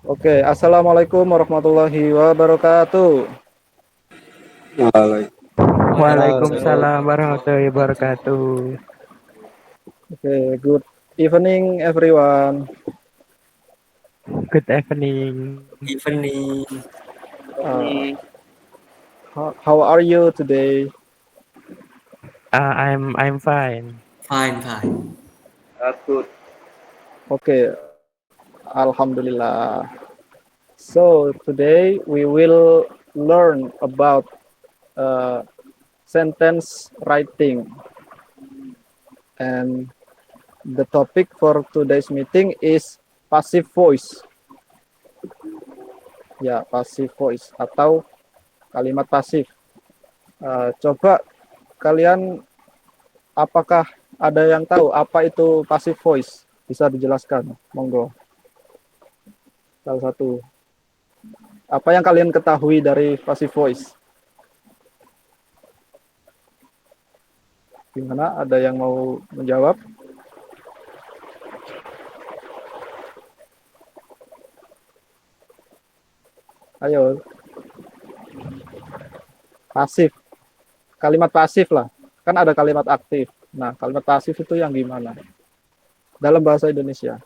Oke, Assalamualaikum warahmatullahi wabarakatuh. Waalaikumsalam. Waalaikumsalam warahmatullahi wabarakatuh. Oke, good evening everyone. Good evening. Evening. Uh, how are you today? I'm fine. Fine, fine. Good. Oke, Alhamdulillah. So today we will learn about uh, sentence writing, and the topic for today's meeting is passive voice. Ya, passive voice atau kalimat pasif. Coba kalian, apakah ada yang tahu apa itu passive voice? Bisa dijelaskan, monggo. Salah satu. Apa yang kalian ketahui dari passive voice? Gimana? Ada yang mau menjawab? Ayo. Pasif. Kalimat pasif lah. Kan ada kalimat aktif. Nah, kalimat pasif itu yang gimana? Dalam bahasa Indonesia.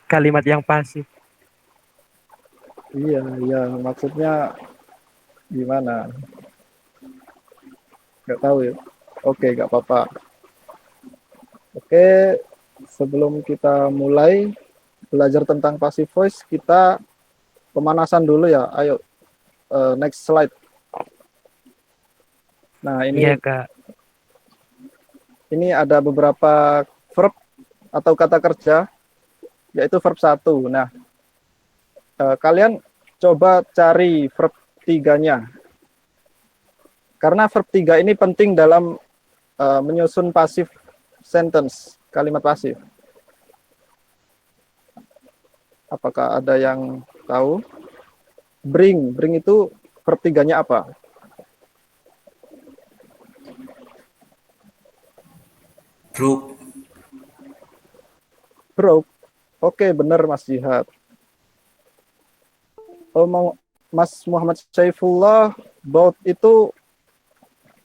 Kalimat yang pasif. Iya, iya. Maksudnya gimana? Nggak tahu ya. Oke, nggak apa-apa. Oke, sebelum kita mulai belajar tentang passive voice, kita pemanasan dulu ya. Ayo, next slide. Nah, Iya, Kak. ini ada beberapa verb atau kata kerja, yaitu verb 1. Nah, kalian coba cari verb 3-nya. Karena verb 3 ini penting dalam menyusun passive sentence, kalimat pasif. Apakah ada yang tahu? Bring itu verb 3-nya apa? Broke. Broke. Oke, benar Mas Jihad. Oh, Mas Muhammad Saifullah, bought itu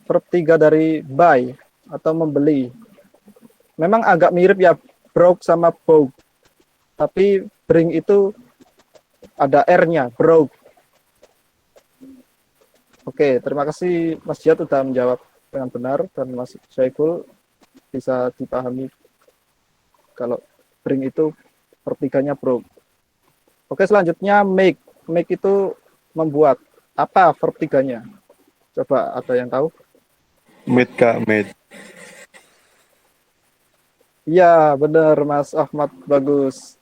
verb 3 dari buy atau membeli. Memang agak mirip ya, broke sama bought. Tapi bring itu ada R-nya, broke. Oke, terima kasih Mas Jihad sudah menjawab dengan benar, dan Mas Saiful bisa dipahami kalau bring itu verb 3-nya broke. Oke, selanjutnya make. Make itu membuat. Apa verb 3-nya? Coba ada yang tahu? Made Kak, made. Iya, benar Mas Ahmad, bagus.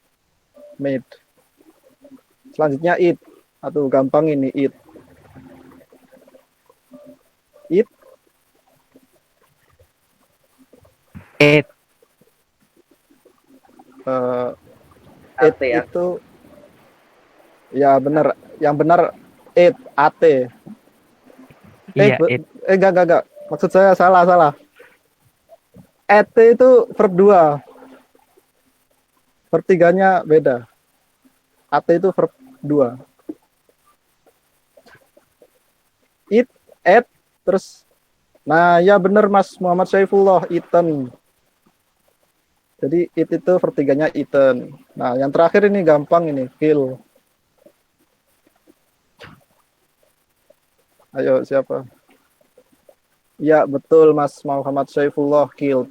Made. Selanjutnya eat. Aduh, gampang ini, eat. Eat. It. Eat ya. itu, ya benar. Yang benar eat, AT. Iya, it. Enggak. Maksud saya salah. At itu verb 2. Verb 3-nya beda. At itu verb 2. Eat, at, terus. Nah, ya benar Mas Muhammad Saifullah, eaten. Jadi it itu verb 3-nya eaten. Nah, yang terakhir ini gampang ini, kill. Ayo, siapa? Ya, betul Mas Muhammad Saifullah, killed.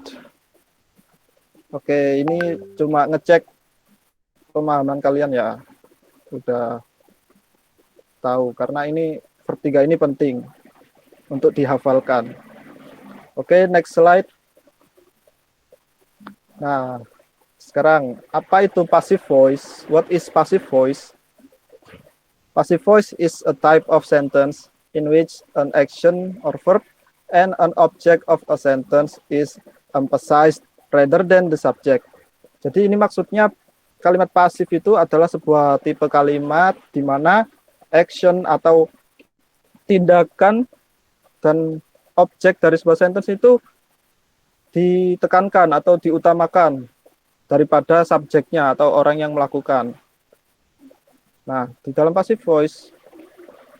Oke, ini cuma ngecek pemahaman kalian ya. Udah tahu, karena ini verb 3 ini penting untuk dihafalkan. Oke, next slide. Nah, sekarang apa itu passive voice? What is passive voice? Passive voice is a type of sentence in which an action or verb and an object of a sentence is emphasized rather than the subject. Jadi ini maksudnya kalimat pasif itu adalah sebuah tipe kalimat di mana action atau tindakan dan objek dari sebuah sentence itu ditekankan atau diutamakan daripada subjeknya atau orang yang melakukan. Nah, di dalam passive voice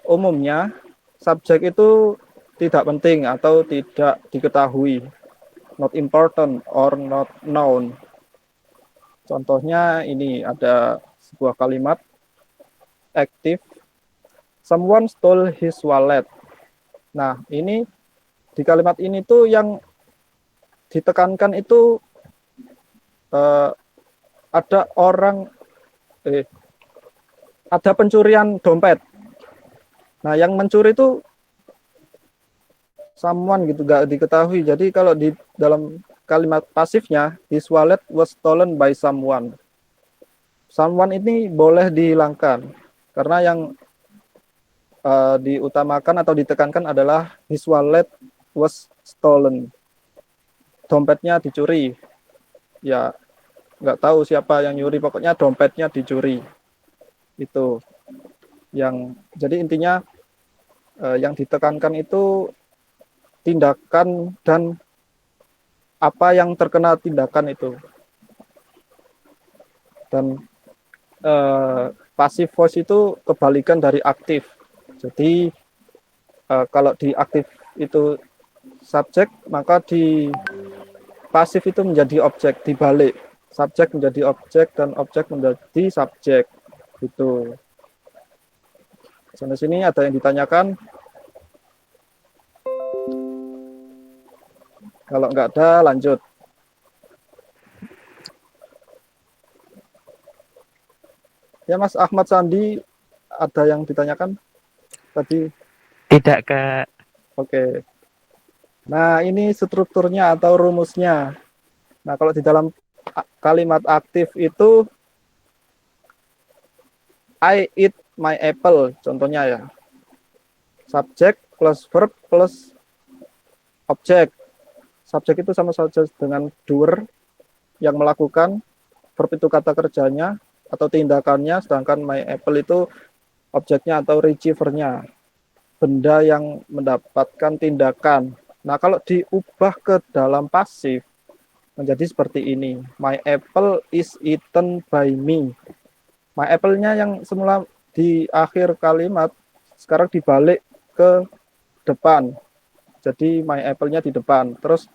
umumnya subjek itu tidak penting atau tidak diketahui, not important or not known. Contohnya ini ada sebuah kalimat active, someone stole his wallet. Nah, ini di kalimat ini tuh yang ditekankan itu ada ada pencurian dompet. Nah, yang mencuri itu someone gitu, nggak diketahui. Jadi kalau di dalam kalimat pasifnya, his wallet was stolen by someone. Someone ini boleh dihilangkan karena yang diutamakan atau ditekankan adalah his wallet was stolen. Dompetnya dicuri. Ya, nggak tahu siapa yang nyuri, pokoknya dompetnya dicuri. Itu yang jadi intinya yang ditekankan itu tindakan dan apa yang terkena tindakan itu. Dan passive voice itu kebalikan dari aktif. Jadi kalau di aktif itu subjek, maka di pasif itu menjadi objek, dibalik. Subjek menjadi objek dan objek menjadi subjek. Gitu. Sampai sini ada yang ditanyakan? Kalau nggak ada, lanjut. Ya, Mas Ahmad Sandi, ada yang ditanyakan tadi? Tidak, Kak. Oke. Nah, ini strukturnya atau rumusnya. Nah, kalau di dalam kalimat aktif itu I eat my apple, contohnya ya. Subjek plus verb plus objek. Subjek itu sama saja dengan doer yang melakukan, verb itu kata kerjanya atau tindakannya, sedangkan my apple itu objeknya atau receiver-nya, benda yang mendapatkan tindakan. Nah, kalau diubah ke dalam pasif menjadi seperti ini. My apple is eaten by me. My apple-nya yang semula di akhir kalimat sekarang dibalik ke depan. Jadi my apple-nya di depan. Terus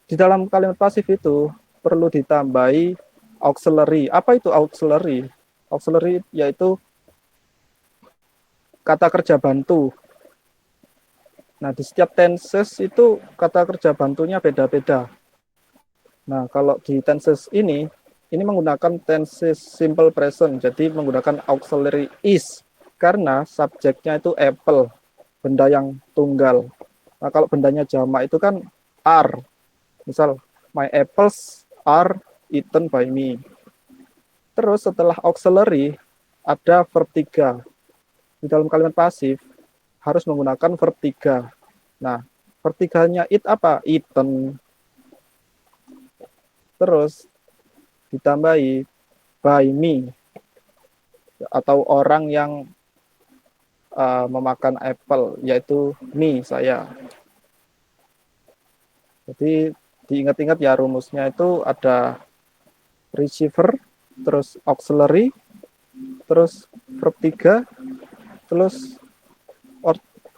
di dalam kalimat pasif itu perlu ditambahi auxiliary. Apa itu auxiliary? Auxiliary yaitu kata kerja bantu. Nah, di setiap tenses itu kata kerja bantunya beda-beda. Nah, kalau di tenses ini menggunakan tenses simple present, jadi menggunakan auxiliary is, karena subjeknya itu apple, benda yang tunggal. Nah, kalau bendanya jamak itu kan are. Misal, my apples are eaten by me. Terus setelah auxiliary, ada verb 3. Di dalam kalimat pasif, harus menggunakan verb 3. Nah, verb 3-nya eat apa? Eaten. Terus ditambahi by me, atau orang yang memakan apple, yaitu me, saya. Jadi diingat-ingat ya, rumusnya itu ada receiver, terus auxiliary, terus verb 3, terus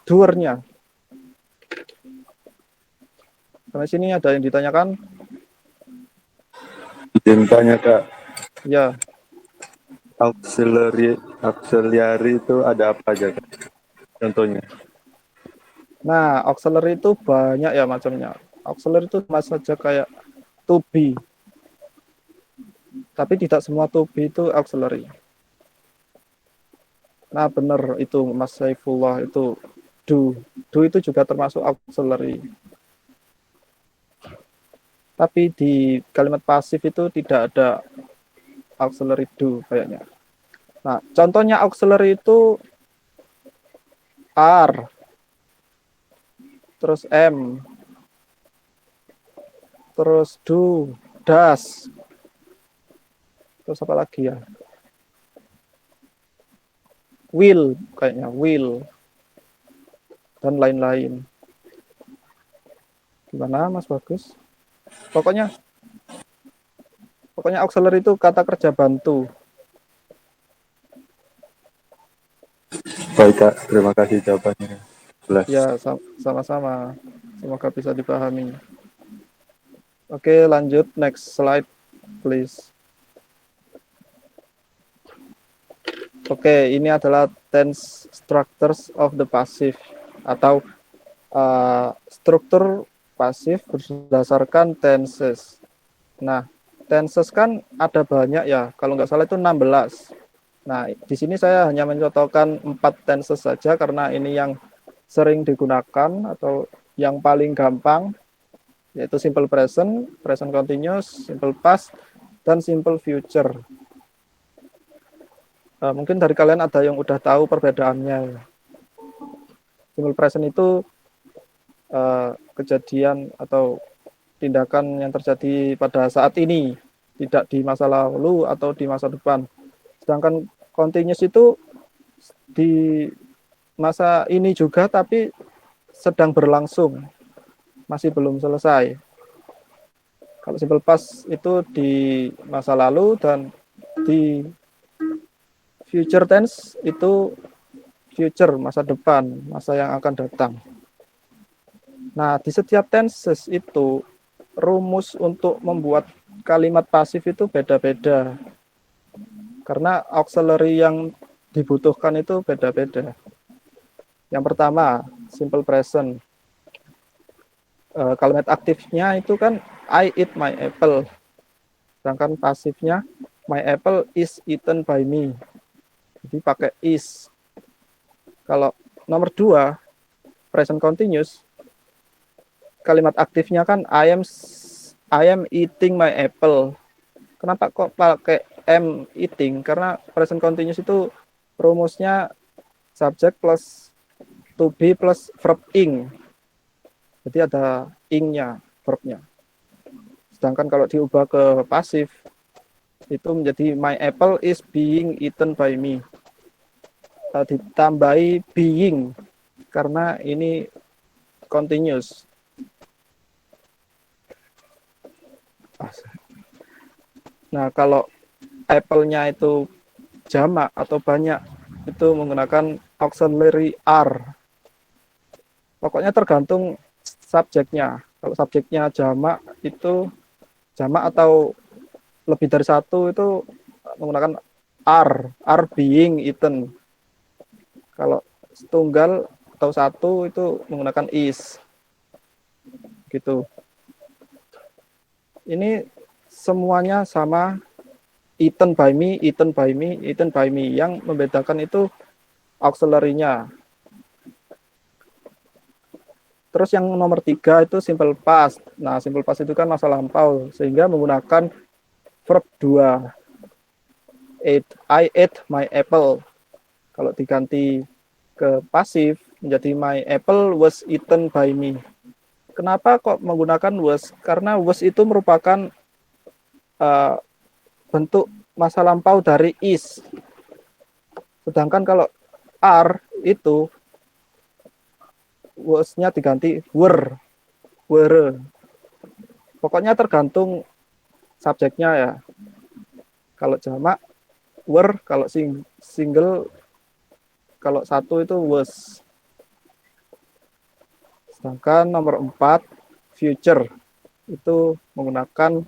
doer-nya. Sampai sini ada yang ditanyakan? Izin tanya Kak, Ya, auxiliary itu ada apa aja Kak? Contohnya. nah auxiliary itu banyak ya macamnya. Auxiliary itu sama saja kayak to be. Tapi tidak semua to be itu auxiliary. Nah, benar itu Mas Saifullah, itu do. Do itu juga termasuk auxiliary. Tapi di kalimat pasif itu tidak ada auxiliary do kayaknya. Nah, contohnya auxiliary itu are, terus am, terus do, does, terus apa lagi ya? Will, kayaknya will, dan lain-lain. Gimana Mas Bagus? Pokoknya auxiliary itu kata kerja bantu. Baik Kak, terima kasih jawabannya. Jelas. Ya, sama-sama. Semoga bisa dipahami. Oke, lanjut next slide please. Oke, ini adalah tense structures of the passive atau struktur pasif berdasarkan tenses. Nah, tenses kan ada banyak ya, kalau nggak salah itu 16. Nah, di sini saya hanya mencontohkan 4 tenses saja karena ini yang sering digunakan atau yang paling gampang, yaitu simple present, present continuous, simple past, dan simple future. Mungkin dari kalian ada yang udah tahu perbedaannya. Simple present itu kejadian atau tindakan yang terjadi pada saat ini, tidak di masa lalu atau di masa depan. Sedangkan continuous itu di masa ini juga tapi sedang berlangsung, masih belum selesai. Kalau simple past itu di masa lalu dan di future tense itu future, masa depan, masa yang akan datang. Nah, di setiap tenses itu rumus untuk membuat kalimat pasif itu beda-beda. Karena auxiliary yang dibutuhkan itu beda-beda. Yang pertama, simple present. Kalimat aktifnya itu kan I eat my apple. Sedangkan pasifnya my apple is eaten by me. Jadi pakai is. Kalau nomor 2, present continuous, kalimat aktifnya kan I am eating my apple. Kenapa kok pakai am eating? Karena present continuous itu rumusnya subject plus to be plus verb ing. Jadi ada ing-nya, verbnya. Sedangkan kalau diubah ke pasif, itu menjadi my apple is being eaten by me. Ditambahi being, karena ini continuous. Nah, kalau apple-nya itu jamak atau banyak, itu menggunakan auxiliary are. Pokoknya tergantung subjeknya. Kalau subjeknya jamak itu jamak atau lebih dari satu itu menggunakan are being eaten. Kalau tunggal atau satu itu menggunakan is. Gitu. Ini semuanya sama, eaten by me, eaten by me, eaten by me. Yang membedakan itu auxiliary-nya. Terus yang nomor 3 itu simple past. Nah, simple past itu kan masa lampau, sehingga menggunakan verb 2. I ate my apple. Kalau diganti ke pasif menjadi my apple was eaten by me. Kenapa kok menggunakan was? Karena was itu merupakan bentuk masa lampau dari is. Sedangkan kalau are itu was-nya diganti were. Pokoknya tergantung subjeknya ya. Kalau jamak were, kalau single, kalau satu itu was. Sedangkan nomor 4 future itu menggunakan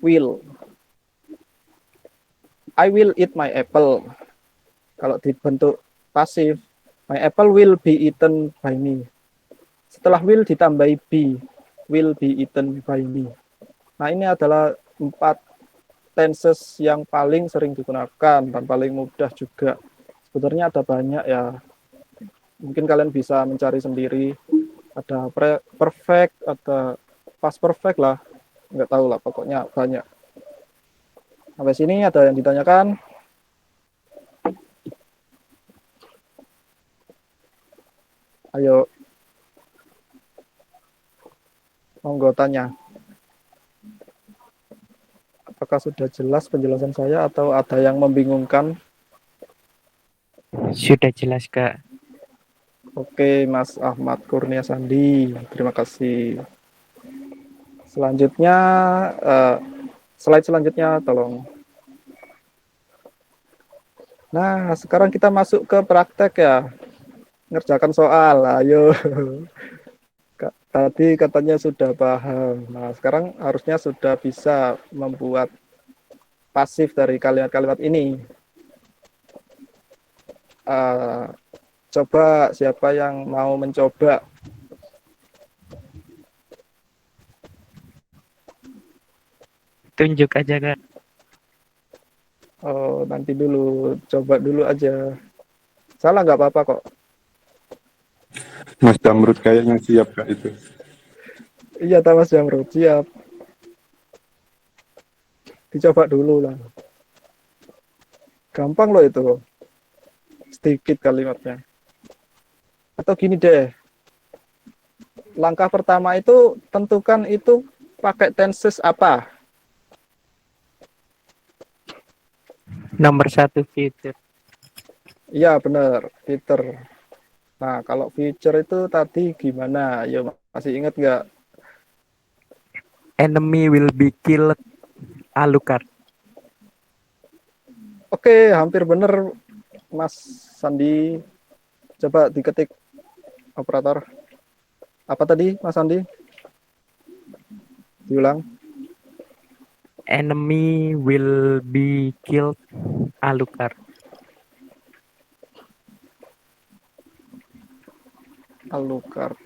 will. I will eat my apple. Kalau dibentuk pasif, my apple will be eaten by me. Setelah will ditambahi be, will be eaten by me. Nah, ini adalah 4 tenses yang paling sering digunakan dan paling mudah juga. Sebenarnya ada banyak ya. Mungkin kalian bisa mencari sendiri. Ada perfect, ada past perfect lah. Nggak tahu lah, pokoknya banyak. Sampai sini ada yang ditanyakan? Ayo. Monggo tanya. Apakah sudah jelas penjelasan saya atau ada yang membingungkan? Sudah jelas, Kak. Oke, Mas Ahmad Kurnia Sandi. Terima kasih. Selanjutnya, slide selanjutnya tolong. Nah, sekarang kita masuk ke praktek ya. Ngerjakan soal, ayo. Tadi katanya sudah paham. Nah, sekarang harusnya sudah bisa membuat pasif dari kalimat-kalimat ini. Coba siapa yang mau mencoba? Tunjuk aja Kak. Oh, nanti dulu, coba dulu aja. Salah nggak apa-apa kok. Mas Damrud kayaknya siap Kak itu. Iya, Mas Jamrud, siap. Dicoba dulu lah. Gampang loh itu. Sedikit kalimatnya. Atau gini deh. Langkah pertama itu tentukan itu pakai tenses apa? Nomor 1 fitur. Iya, benar, fitur. Nah, kalau feature itu tadi gimana? Yo, masih ingat nggak? Enemy will be killed. Alucard. Oke, hampir benar, Mas Sandi. Coba diketik operator. Apa tadi, Mas Sandi? Diulang. Enemy will be killed. Alucard. Alucard.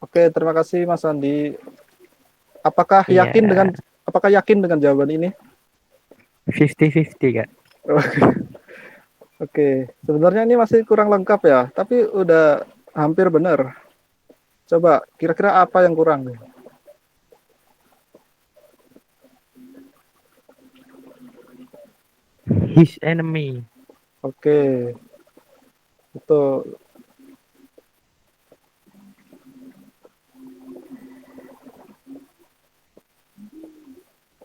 Oke, terima kasih Mas Sandi. Apakah Iya. yakin dengan jawaban ini? 50-50 Kak. Oke, sebenarnya ini masih kurang lengkap ya, tapi udah hampir benar. Coba, kira-kira apa yang kurang? His enemy. Oke, betul.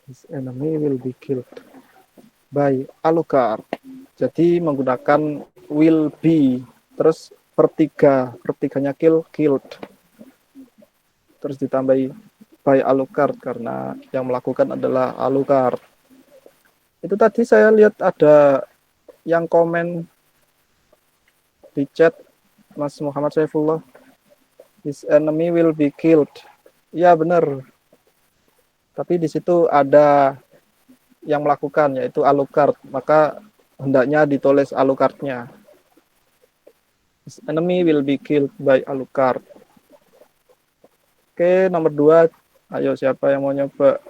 His enemy will be killed by Alucard. Jadi menggunakan will be, terus vertiganya killed. Terus ditambahi by Alucard karena yang melakukan adalah Alucard. Itu tadi saya lihat ada yang komen di chat, Mas Muhammad Saifullah. His enemy will be killed. Ya benar. Tapi di situ ada yang melakukan, yaitu Alucard. Maka hendaknya ditulis Alucardnya. His enemy will be killed by Alucard. Oke, nomor 2. Ayo, siapa yang mau nyoba?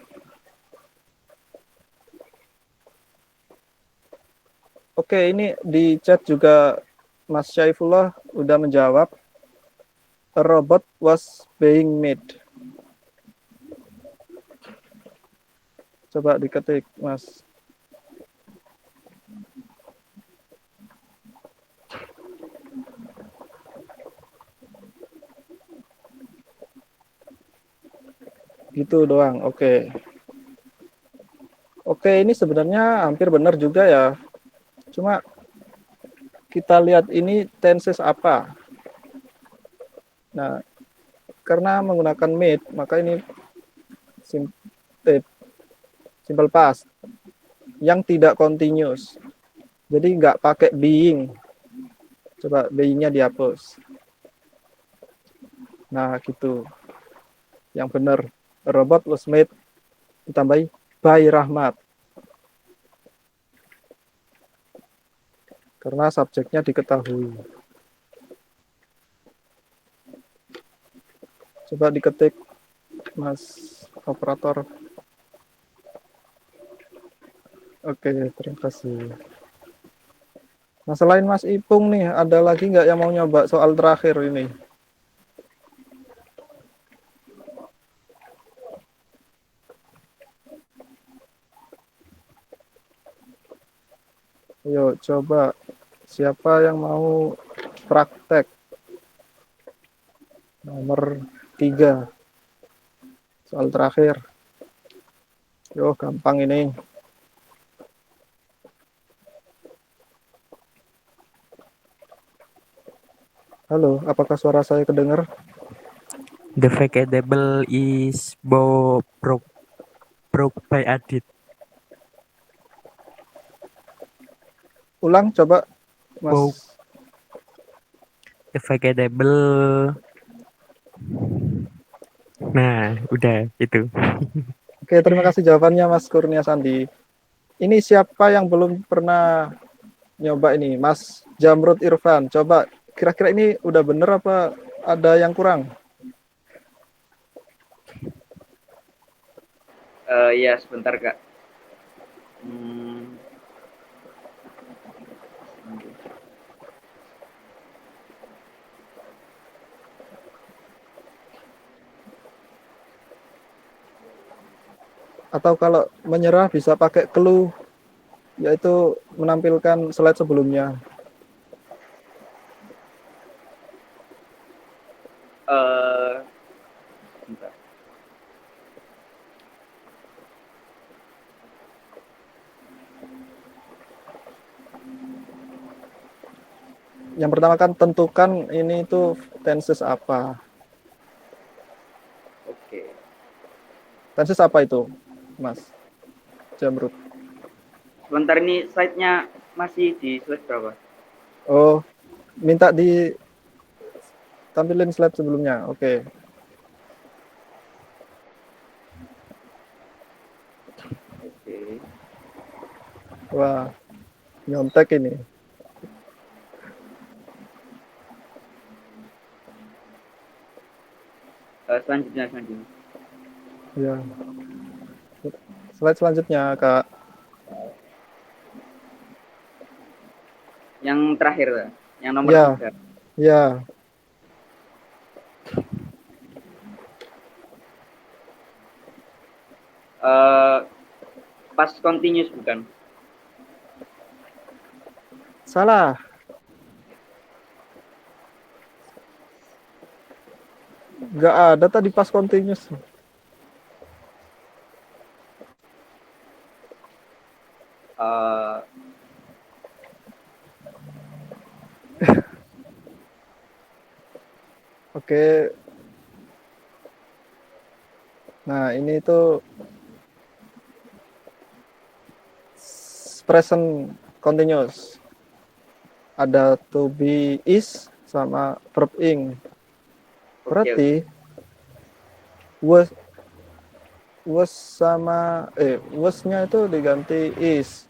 Oke, ini di chat juga Mas Syaifullah udah menjawab. A robot was being made. Coba diketik, Mas. Gitu doang, oke. Oke, ini sebenarnya hampir benar juga ya. Cuma kita lihat ini tenses apa. Nah, karena menggunakan made, maka ini simple past yang tidak continuous. Jadi nggak pakai being. Coba being-nya dihapus. Nah, gitu. Yang benar, robot was made ditambahi by Rahmat. Karena subjeknya diketahui. Coba diketik, Mas operator. Oke, terima kasih. Nah, selain Mas Ipung nih, ada lagi nggak yang mau nyoba soal terakhir ini? Ayo, coba. Siapa yang mau praktek? Nomor 3. Soal terakhir. Yo, gampang ini. Halo, apakah suara saya kedengar? The vegetable is broke by Adit. Ulang coba, Broke. Mas. The vegetable. Nah, udah itu. Oke, terima kasih jawabannya Mas Kurnia Sandi. Ini siapa yang belum pernah nyoba ini? Mas Jamrud Irfan. Coba kira-kira ini udah bener apa ada yang kurang? Ya sebentar Kak. Hmm, Atau kalau menyerah bisa pakai clue, yaitu menampilkan slide sebelumnya. sebentar. Yang pertama kan tentukan ini itu tenses apa. Oke. Tenses apa itu, Mas Jamrud? Sebentar ini slide-nya masih di slide berapa? Oh, minta ditampilin slide sebelumnya. Oke. Oke. Wah, nyontek ini. Selanjutnya. Ya. Slide selanjutnya, Kak. Yang terakhir, Kak. Yang nomor Ya. 3. Ya. Past continuous bukan? Salah. Nggak ada tadi pas continuous. Oke. Nah, ini tuh present continuous. Ada to be is sama verb ing. Berarti was sama wasnya itu diganti is.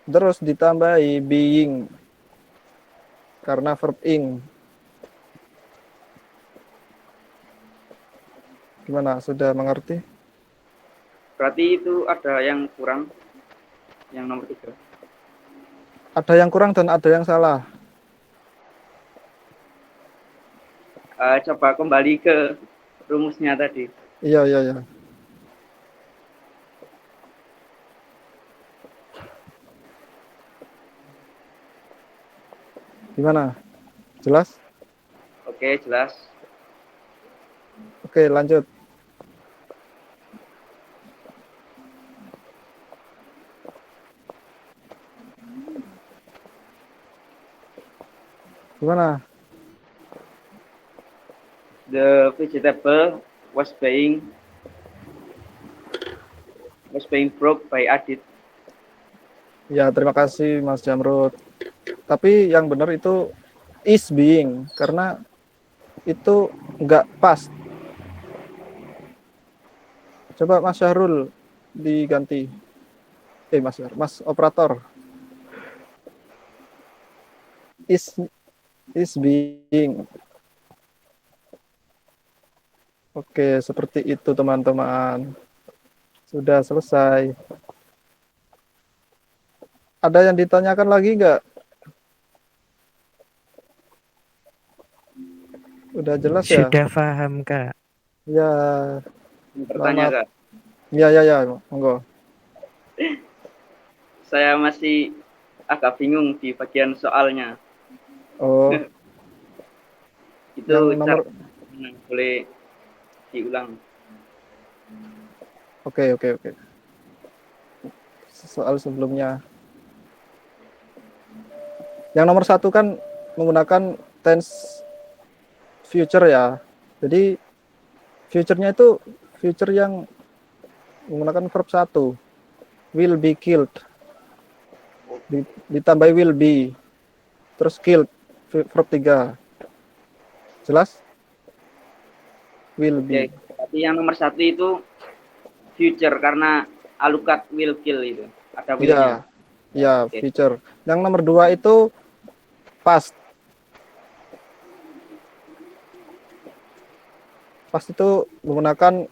Terus ditambahi being karena verb ing. Gimana? Sudah mengerti? Berarti itu ada yang kurang. Yang nomor 3. Ada yang kurang dan ada yang salah. Coba kembali ke rumusnya tadi. Iya. Gimana? Jelas? Oke, jelas. Oke, lanjut. Gimana? The vegetable was being broke by Adit. Ya, terima kasih Mas Jamrud. Tapi yang benar itu is being karena itu nggak pas. Coba Mas Syahrul diganti. Mas operator. Is being. Oke, seperti itu teman-teman. Sudah selesai. Ada yang ditanyakan lagi nggak? Udah jelas ya? Sudah paham, Kak. Ya, Bertanya, Kak. ya, monggo. Saya masih agak bingung di bagian soalnya. Oh, Itu yang nomor boleh diulang. Oke. Soal sebelumnya. Yang nomor 1 kan menggunakan tense future ya. Jadi future-nya itu future yang menggunakan verb 1. Will be killed. Ditambahi will be. Terus killed verb 3. Jelas? Will be. Oke. Berarti yang nomor 1 itu future karena alukat will kill itu. Ada will-nya. Ya, Oke. future. Yang nomor 2 itu past. Past itu menggunakan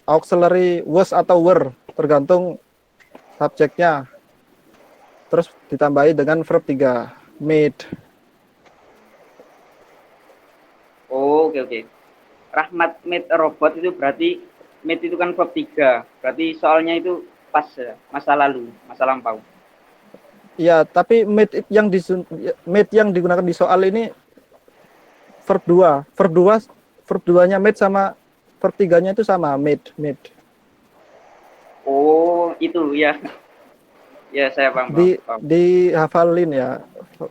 auxiliary was atau were, tergantung subjeknya. Terus ditambahi dengan verb 3, made. Oh, oke. Rahmat made a robot itu berarti made itu kan verb 3. Berarti soalnya itu pas ya, masa lalu, masa lampau. Ya, tapi made yang digunakan di soal ini verb 2. Verb 2-nya made sama verb 3-nya itu sama, made. Oh, itu ya. Ya, saya paham. Dihafalin ya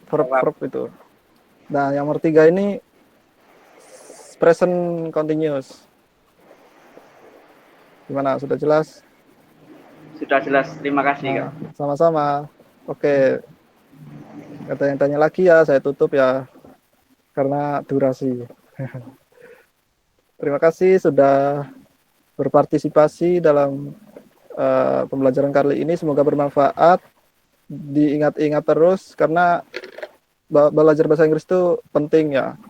verb itu. Nah, yang nomor 3 ini present continuous. Gimana? Sudah jelas? Sudah jelas. Terima kasih, Kak. Sama-sama. Oke. Kata yang tanya lagi ya, saya tutup ya. Karena durasi. Terima kasih sudah berpartisipasi dalam pembelajaran kali ini. Semoga bermanfaat. Diingat-ingat terus karena belajar bahasa Inggris itu penting ya.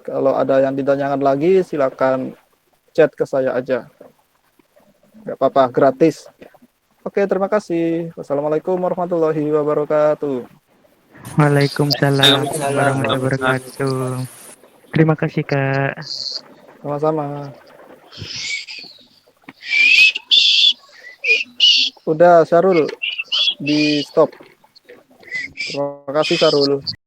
Kalau ada yang ditanyakan lagi silakan chat ke saya aja. Gak apa-apa, gratis. Oke, terima kasih. Wassalamualaikum warahmatullahi wabarakatuh. Waalaikumsalam warahmatullahi wabarakatuh. Terima kasih, Kak. Sama-sama. Udah, Syarul. Di stop. Terima kasih, Syarul.